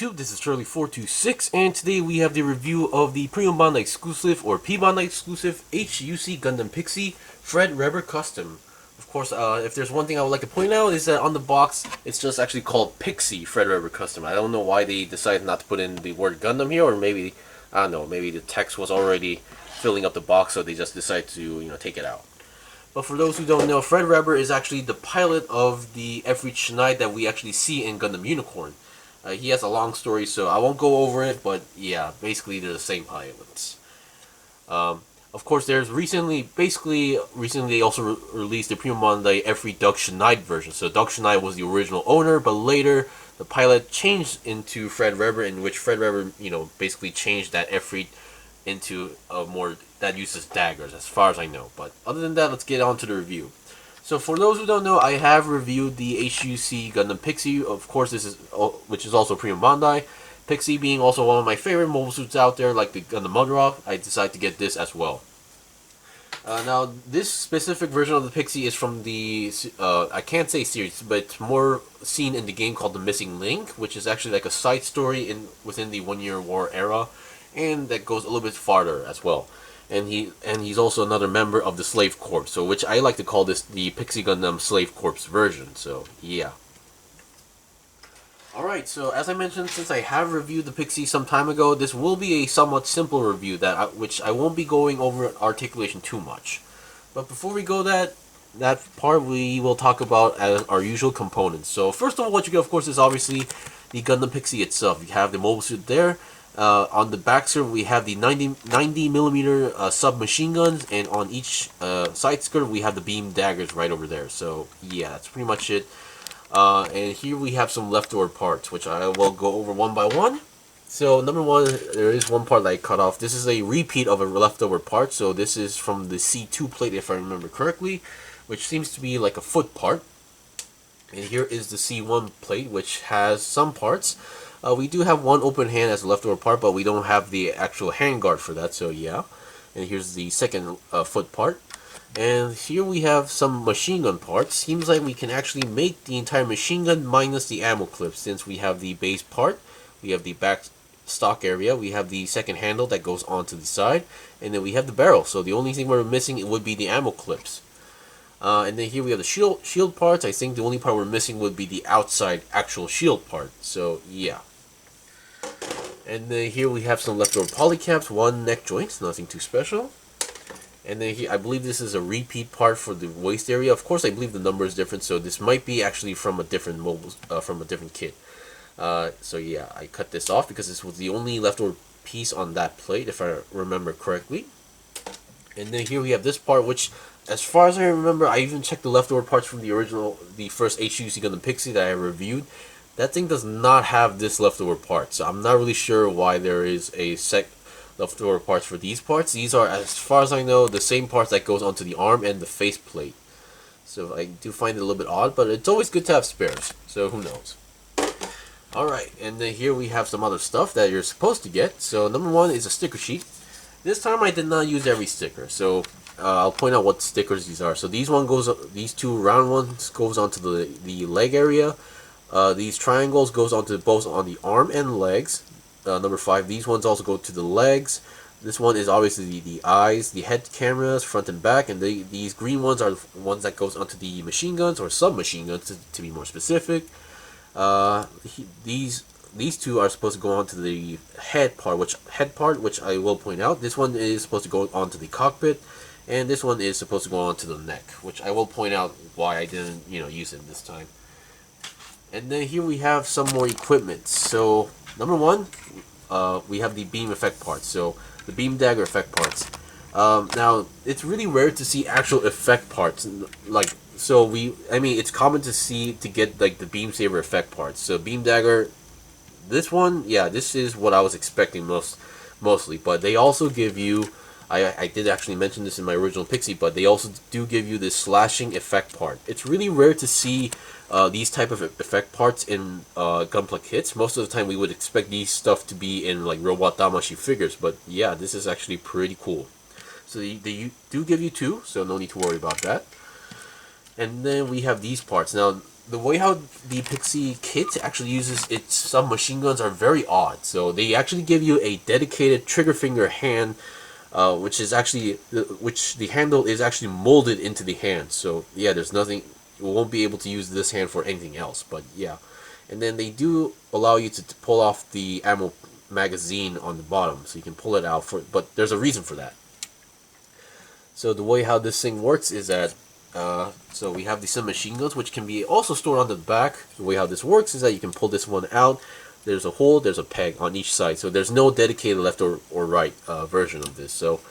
YouTube? This is Shirley426, and today we have the review of the P-Bandai exclusive, or P-Bandai exclusive, HGUC Gundam Pixy, Reber Custom. Of course, if there's one thing I would like to point out is that on the box, it's just actually called Pixy Reber Custom. I don't know why they decided not to put in the word Gundam here, or maybe, I don't know, maybe the text was already filling up the box, so they just decided to, take it out. But for those who don't know, Reber is actually the pilot of the Wraith Schneid that we actually see in Gundam Unicorn. He has a long story, so I won't go over it, but yeah, basically they're the same pilots. Of course, there's recently they also released the P-Bandai Wraith Schneid version. So Schneid was the original owner, but later the pilot changed into Reber, in which Reber, basically changed that Wraith into a more that uses daggers, as far as I know. But other than that, let's get on to the review. So for those who don't know, I have reviewed the HGUC Gundam Pixy. Of course, which is also P-Bandai. Pixy being also one of my favorite mobile suits out there, like the Gundam Motorola. I decided to get this as well. Now, this specific version of the Pixy is from the, I can't say series, but it's more seen in the game called the Missing Link, which is actually like a side story within the 1 Year War era, and that goes a little bit farther as well. And he's also another member of the Slave Corps, so which I like to call this the Pixy Gundam Slave Corps version. So yeah. Alright, so as I mentioned, since I have reviewed the Pixy some time ago, this will be a somewhat simple review which I won't be going over articulation too much. But before we go that part, we will talk about our usual components. So first of all, what you get, of course, is obviously the Gundam Pixy itself. You have the mobile suit there. On the back skirt, we have the 90mm submachine guns, and on each side skirt, we have the beam daggers right over there. So yeah, that's pretty much it. And here we have some leftover parts, which I will go over one by one. So number one, there is one part that I cut off. This is a repeat of a leftover part. So this is from the C2 plate, if I remember correctly, which seems to be like a foot part. And here is the C1 plate, which has some parts. We do have one open hand as a leftover part, but we don't have the actual handguard for that, so yeah. And here's the second foot part. And here we have some machine gun parts. Seems like we can actually make the entire machine gun minus the ammo clip, since we have the base part, we have the back stock area, we have the second handle that goes onto the side, and then we have the barrel. So the only thing we're missing would be the ammo clips. And then here we have the shield parts. I think the only part we're missing would be the outside actual shield part. So yeah. And then here we have some leftover polycaps, one neck joints, nothing too special. And then here, I believe this is a repeat part for the waist area. Of course, I believe the number is different, so this might be actually from a different kit. So yeah, I cut this off because this was the only leftover piece on that plate, if I remember correctly. And then here we have this part, which, as far as I remember, I even checked the leftover parts from the first HGUC Gundam Pixy that I reviewed. That thing does not have this leftover part, so I'm not really sure why there is a leftover parts for these parts. These are, as far as I know, the same parts that goes onto the arm and the face plate. So I do find it a little bit odd, but it's always good to have spares, so who knows. Alright, and then here we have some other stuff that you're supposed to get. So number one is a sticker sheet. This time I did not use every sticker, so I'll point out what stickers these are. So these two round ones goes onto the leg area. These triangles goes onto both on the arm and legs. Number 5, these ones also go to the legs. This one is obviously the eyes, the head cameras, front and back, and these green ones are the ones that goes onto the machine guns, or submachine guns to be more specific. These two are supposed to go onto the head part, which I will point out. This one is supposed to go onto the cockpit, and this one is supposed to go onto the neck, which I will point out why I didn't use it this time. And then here we have some more equipment. So number one, we have the beam effect parts. So the beam dagger effect parts. Now it's really rare to see actual effect parts. It's common to get like the beam saber effect parts. So beam dagger, this one, yeah, this is what I was expecting mostly. But they also give you, I did actually mention this in my original Pixy, but they also do give you this slashing effect part. It's really rare to see these type of effect parts in Gunpla kits. Most of the time we would expect these stuff to be in like Robot Damashi figures, but yeah, this is actually pretty cool. So they do give you two, so no need to worry about that. And then we have these parts. Now, the way how the Pixy kit actually uses its submachine guns are very odd. So they actually give you a dedicated trigger finger hand, which is actually which the handle is actually molded into the hand. So yeah, there's nothing. You won't be able to use this hand for anything else. But yeah, and then they do allow you to pull off the ammo magazine on the bottom, so you can pull it out for. But there's a reason for that. So the way how this thing works is that so we have the submachine guns, which can be also stored on the back. The way how this works is that you can pull this one out. There's a hole, there's a peg on each side, so there's no dedicated left or right version of this. So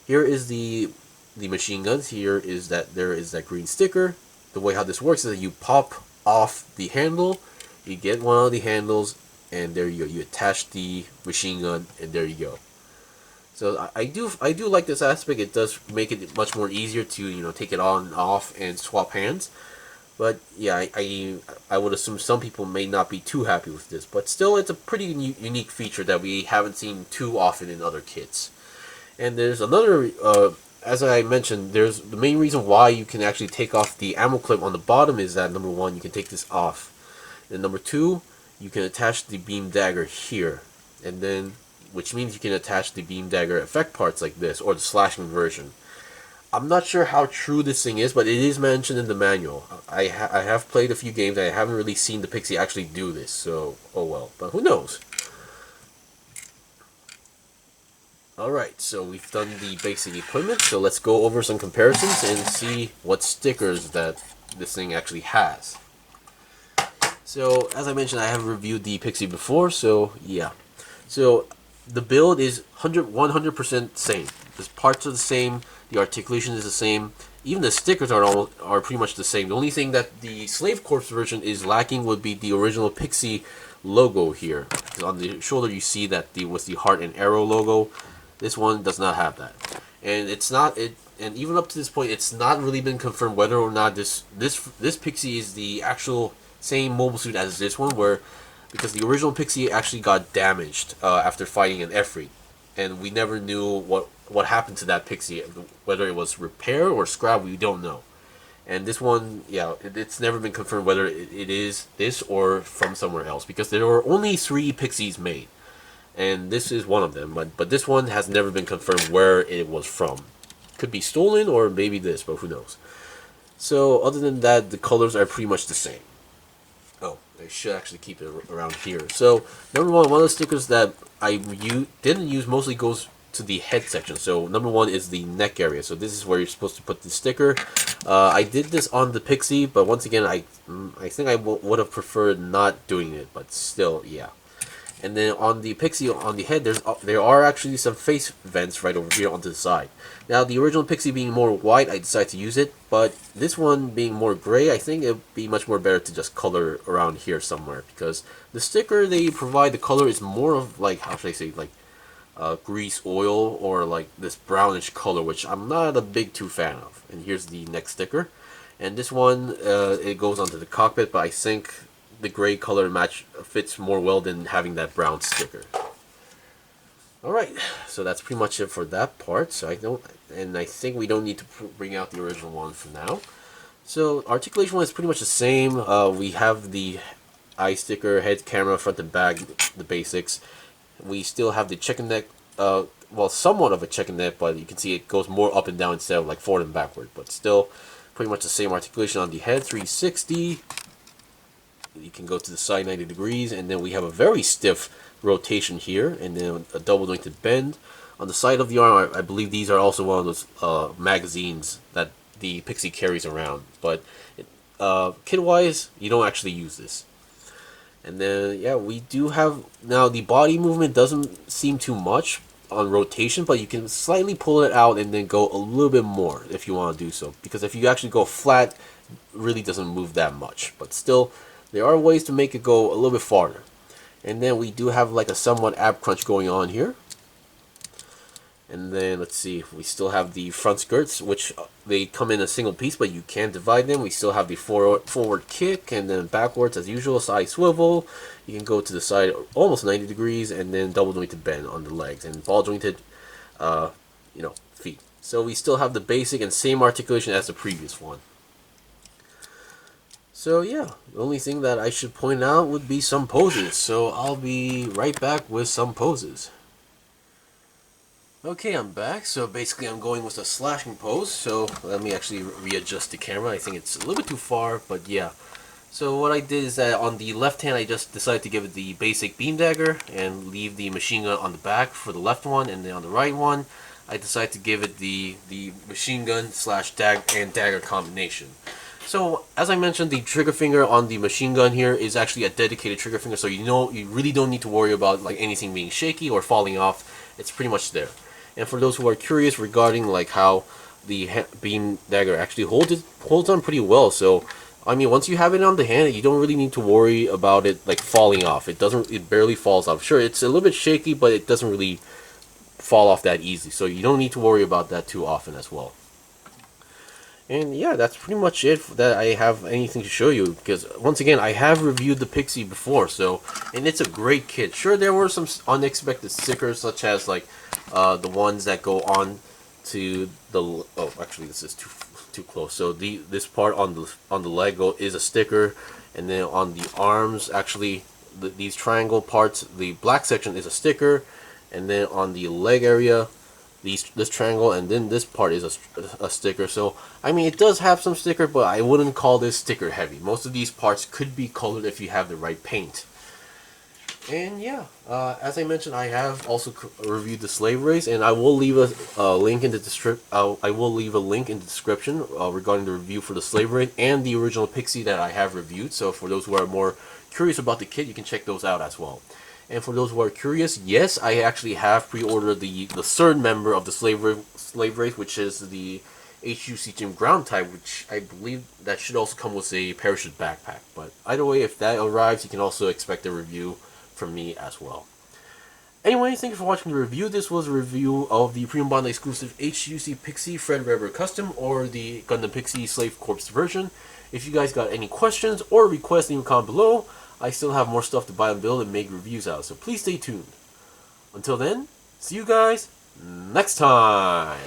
here is the machine guns. Here is that there is that green sticker. The way how this works is that you pop off the handle, you get one of the handles, and there you go. You attach the machine gun, and there you go. So I do like this aspect. It does make it much more easier to take it on and off and swap hands. But yeah, I would assume some people may not be too happy with this. But still, it's a pretty unique feature that we haven't seen too often in other kits. And there's another, as I mentioned, there's the main reason why you can actually take off the ammo clip on the bottom is that number one, you can take this off, and number two, you can attach the beam dagger here, and then which means you can attach the beam dagger effect parts like this, or the slashing version. I'm not sure how true this thing is, but it is mentioned in the manual. I have played a few games, I haven't really seen the Pixy actually do this, so oh well, but who knows. Alright, so we've done the basic equipment, so let's go over some comparisons and see what stickers that this thing actually has. So, as I mentioned, I have reviewed the Pixy before, so yeah. So, the build is 100% same. The parts are the same, the articulation is the same, even the stickers are pretty much the same. The only thing that the Slave Corps version is lacking would be the original Pixy logo here. On the shoulder you see that with the heart and arrow logo. This one does not have that. And and even up to this point, it's not really been confirmed whether or not this Pixy is the actual same mobile suit as this one, because the original Pixy actually got damaged after fighting an Efreet, and we never knew what happened to that Pixy, whether it was repair or scrap, we don't know. And this one, yeah, it's never been confirmed whether it is this or from somewhere else, because there were only 3 Pixies made, and this is one of them, but this one has never been confirmed where it was from. Could be stolen or maybe this, but who knows. So other than that, the colors are pretty much the same. Oh, I should actually keep it around here. So, number one of the stickers that I didn't use mostly goes to the head section. So, number one is the neck area. So, this is where you're supposed to put the sticker. I did this on the Pixy, but once again, I think I would have preferred not doing it, but still, yeah. And then on the Pixy, on the head, there are actually some face vents right over here onto the side. Now, the original Pixy being more white, I decided to use it, but this one being more gray, I think it would be much more better to just color around here somewhere, because the sticker they provide, the color is more of like, how should I say, like grease oil, or like this brownish color, which I'm not a big fan of. And here's the next sticker, and this one, it goes onto the cockpit, but I think the gray color match fits more well than having that brown sticker. Alright, so that's pretty much it for that part. So I think we don't need to bring out the original one for now. So articulation one is pretty much the same. We have the eye sticker, head, camera, front and back, the basics. We still have the check and neck, well, somewhat of a check and neck, but you can see it goes more up and down instead of like forward and backward. But still, pretty much the same articulation on the head, 360. You can go to the side 90 degrees, and then we have a very stiff rotation here, and then a double jointed bend. On the side of the arm, I believe these are also one of those magazines that the Pixy carries around, but kit-wise, you don't actually use this. And then, yeah, we do have, now the body movement doesn't seem too much on rotation, but you can slightly pull it out and then go a little bit more if you want to do so, because if you actually go flat, it really doesn't move that much, but still, there are ways to make it go a little bit farther. And then we do have like a somewhat ab crunch going on here. And then let's see, we still have the front skirts, which they come in a single piece, but you can divide them. We still have the forward kick, and then backwards as usual, side swivel. You can go to the side almost 90 degrees, and then double jointed bend on the legs, and ball jointed, feet. So we still have the basic and same articulation as the previous one. So yeah, the only thing that I should point out would be some poses. So I'll be right back with some poses. Okay, I'm back. So basically I'm going with a slashing pose. So let me actually readjust the camera. I think it's a little bit too far, but yeah. So what I did is that on the left hand I just decided to give it the basic beam dagger and leave the machine gun on the back for the left one, and then on the right one I decided to give it the machine gun slash dagger combination. So as I mentioned, the trigger finger on the machine gun here is actually a dedicated trigger finger, so you really don't need to worry about like anything being shaky or falling off. It's pretty much there. And for those who are curious regarding like how the beam dagger actually holds on pretty well. So I mean, once you have it on the hand, you don't really need to worry about it like falling off. It barely falls off. Sure, it's a little bit shaky, but it doesn't really fall off that easily. So you don't need to worry about that too often as well. And yeah, that's pretty much it that I have anything to show you, because once again, I have reviewed the Pixy before, and it's a great kit. Sure, there were some unexpected stickers, such as like the ones that go on to the, oh, actually this is too close. So this part on the leg is a sticker, and then on the arms, actually these triangle parts, the black section is a sticker, and then on the leg area, this triangle, and then this part is a sticker. So I mean, it does have some sticker, but I wouldn't call this sticker heavy. Most of these parts could be colored if you have the right paint. And yeah, as I mentioned, I have also reviewed the Slave Race, and I will leave a link in the I will leave a link in the description regarding the review for the Slave Race and the original Pixy that I have reviewed. So for those who are more curious about the kit, you can check those out as well. And for those who are curious, yes, I actually have pre-ordered the third member of the Slave Race, which is the HGUC Gym Ground type, which I believe that should also come with a parachute backpack. But either way, if that arrives, you can also expect a review from me as well. Anyway, thank you for watching the review. This was a review of the P-Bandai exclusive HGUC Pixy Fred Reber Custom, or the Gundam Pixy Slave Corps version. If you guys got any questions or requests, leave a comment below. I still have more stuff to buy and build and make reviews out, so please stay tuned. Until then, see you guys next time!